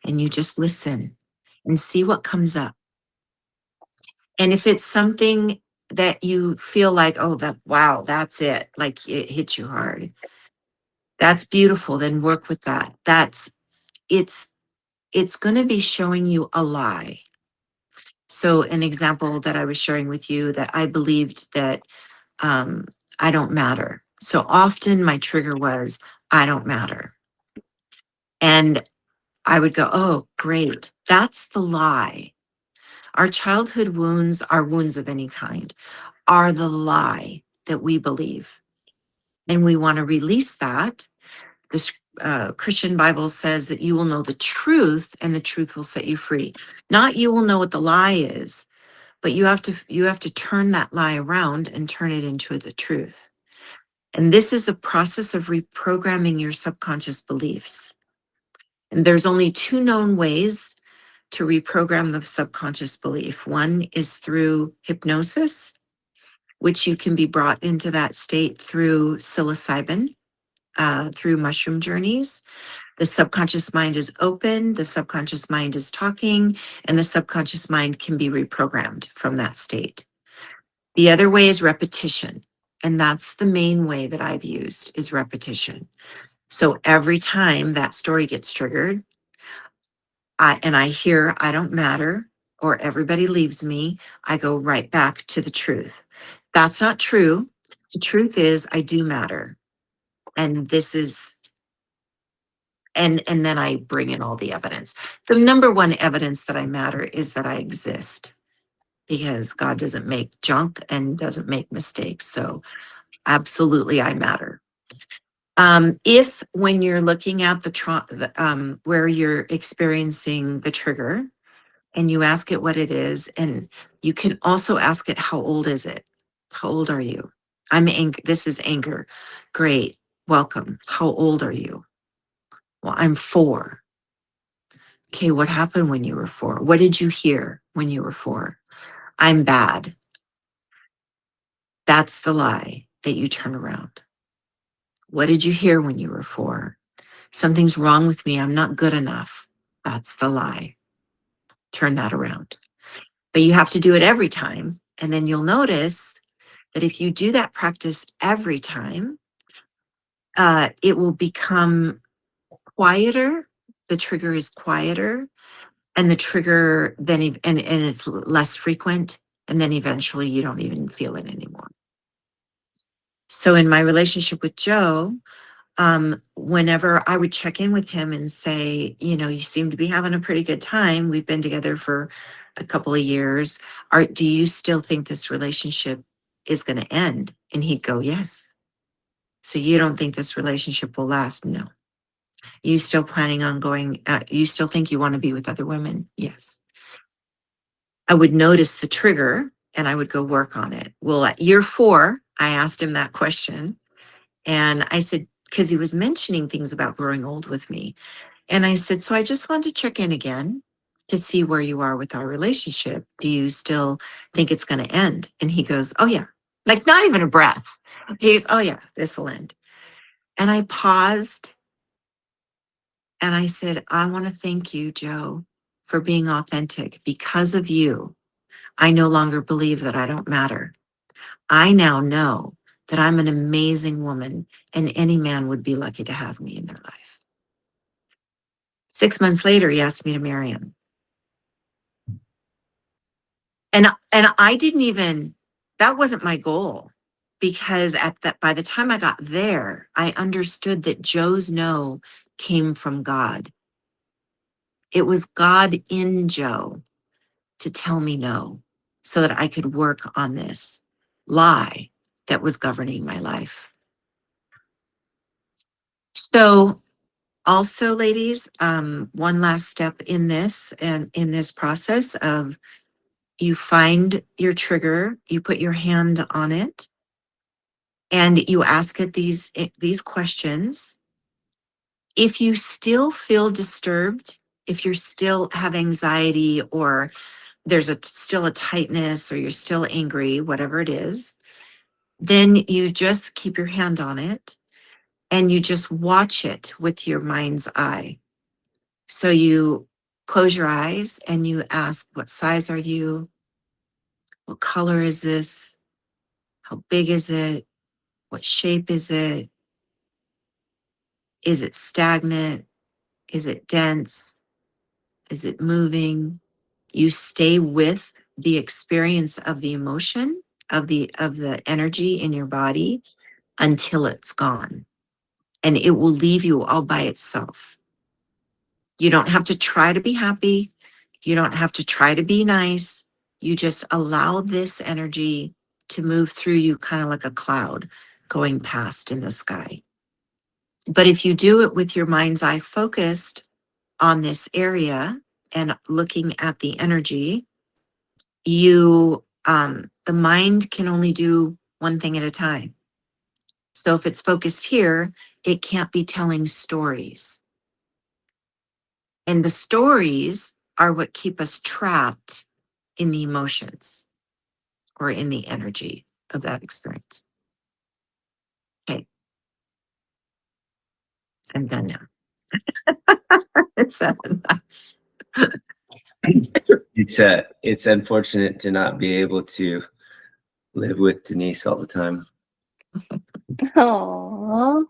and you just listen and see what comes up. And if it's something that you feel like, oh, wow, that's it, like it hit you hard, that's beautiful, then work with that. It's going to be showing you a lie. So an example that I was sharing with you, that I believed that um, I don't matter. So often my trigger was, I don't matter. And I would go, oh, great. That's the lie. Our childhood wounds, our wounds of any kind, are the lie that we believe. And we want to release that. The Christian Bible says that you will know the truth and the truth will set you free. Not you will know what the lie is, but you have to turn that lie around and turn it into the truth. And this is a process of reprogramming your subconscious beliefs. And there's only two known ways to reprogram the subconscious belief. One is through hypnosis, which you can be brought into that state through psilocybin, through mushroom journeys. The subconscious mind is open, the subconscious mind is talking, and the subconscious mind can be reprogrammed from that state. The other way is repetition. And that's the main way that I've used is repetition. So every time that story gets triggered, I hear I don't matter or everybody leaves me, I go right back to the truth. That's not true. The truth is I do matter. And this is, and then I bring in all the evidence. The number one evidence that I matter is that I exist, because God doesn't make junk and doesn't make mistakes. So absolutely I matter. If when you're looking at where you're experiencing the trigger and you ask it what it is, and you can also ask it, how old is it? How old are you? This is anger. Great. Welcome. How old are you? Well, I'm 4. Okay. What happened when you were 4? What did you hear when you were 4? I'm bad. That's the lie that you turn around. What did you hear when you were 4? Something's wrong with me. I'm not good enough. That's the lie. Turn that around. But you have to do it every time. And then you'll notice that if you do that practice every time, it will become quieter. The trigger is quieter. And the trigger then, and it's less frequent. And then eventually you don't even feel it anymore. So in my relationship with Joe, whenever I would check in with him and say, you seem to be having a pretty good time. We've been together for a couple of years. Do you still think this relationship is going to end? And he'd go, yes. So you don't think this relationship will last? No. You still planning on going, you still think you want to be with other women? Yes. I would notice the trigger and I would go work on it. Well, at year 4, I asked him that question. And I said, because he was mentioning things about growing old with me. And I said, so I just want to check in again to see where you are with our relationship. Do you still think it's going to end? And he goes, oh, yeah. Like not even a breath. He's, oh, yeah, this will end. And I paused and I said, I want to thank you, Joe, for being authentic. Because of you, I no longer believe that I don't matter. I now know that I'm an amazing woman and any man would be lucky to have me in their life. 6 months later, he asked me to marry him. And I didn't even, that wasn't my goal, because by the time I got there, I understood that Joe's no came from God. It was God in Joe to tell me no so that I could work on this lie that was governing my life. So also, ladies, one last step in this and in this process of you find your trigger, you put your hand on it, and you ask it these questions. If you still feel disturbed, if you still have anxiety, or there's still a tightness, or you're still angry, whatever it is, then you just keep your hand on it and you just watch it with your mind's eye. So you close your eyes and you ask, what size are you? What color is this? How big is it? What shape is it? Is it stagnant? Is it dense? Is it moving? You stay with the experience of the emotion, of the energy in your body until it's gone. And it will leave you all by itself. You don't have to try to be happy. You don't have to try to be nice. You just allow this energy to move through you, kind of like a cloud going past in the sky. But if you do it with your mind's eye focused on this area and looking at the energy, the mind can only do one thing at a time. So if it's focused here, it can't be telling stories. And the stories are what keep us trapped in the emotions or in the energy of that experience. Okay. I'm done now. Is that enough?
It's unfortunate to not be able to live with Denise all the time.
Aww.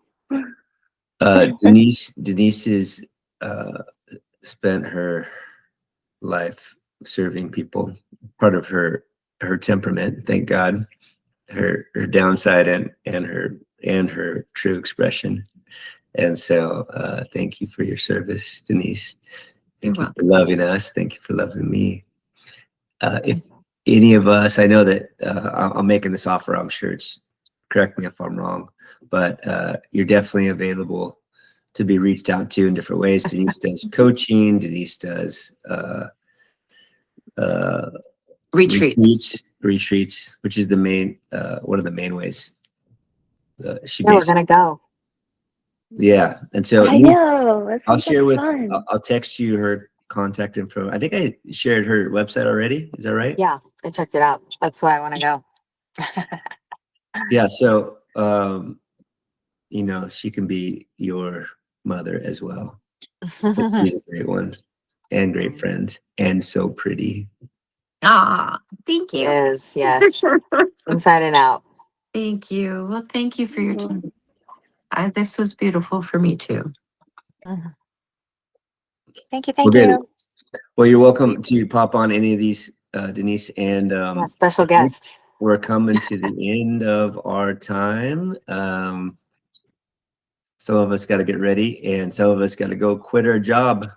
Denise is spent her life serving people. It's part of her temperament, thank God. Her downside and her true expression. And so thank you for your service, Denise. Thank you for loving us. Thank you for loving me. If any of us, I know that I'm making this offer, I'm sure it's, correct me if I'm wrong, but you're definitely available to be reached out to in different ways. Denise does coaching. Denise does retreats, which is the main one of the main ways. She
Yeah, we're gonna go.
Yeah, and so
I know. That
I'll
sounds
share
like
with.
fun.
I'll text you her contact info. I think I shared her website already. Is that right?
Yeah, I checked it out. That's why I want to go.
Yeah. So you know, she can be your mother as well. She's a great one and great friend and so pretty.
Ah, thank you.
Yes, yes. Inside and out.
Thank you. Well, thank you for your
Mhm.
time. This was beautiful for me too.
Mhm. Thank you,
Well,
thank
good.
you.
Well, you're welcome to pop on any of these, Denise. And
Yeah, special guest.
we're coming to the end of our time. Some of us got to get ready, and some of us got to go quit our job.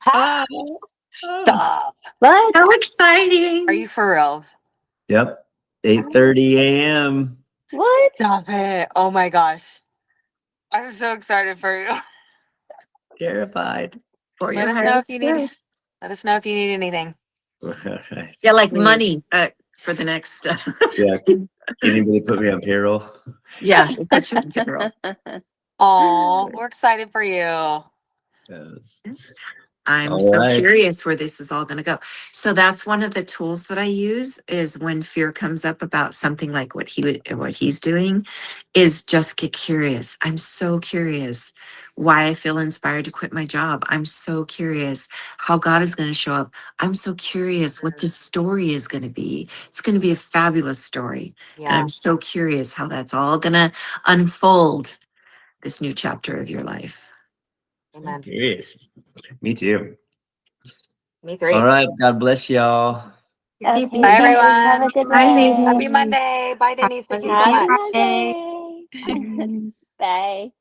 Ha! Stop.
What?
How exciting.
Are you for real?
Yep, 8:30 a.m.
What?
Stop it. Oh my gosh. I'm so excited for you.
Terrified.
For
Let
your
us know if
highest
you
good.
need let us know if you need anything.
All right.
Yeah, like
Please.
money for the next.
Yeah. Anybody put me on payroll?
Yeah, we'll put you on payroll.
Oh, we're excited for you.
Yes.
I'm
All
so
right.
curious where this is all going to go. So that's one of the tools that I use is when fear comes up about something like what he's doing, is just get curious. I'm so curious why I feel inspired to quit my job. I'm so curious how God is going to show up. I'm so curious what the story is going to be. It's going to be a fabulous story. And
Yeah.
I'm so curious how that's all going to unfold this new chapter of your life.
Amen.
Curious. Me too.
Me
All
three.
right. God bless y'all.
Okay,
Bye,
guys. Have
everyone.
a good
Bye,
day.
Happy
ladies.
Monday. Bye, Denise. Thank you so
See you
Happy
much.
Friday.
Monday. Bye.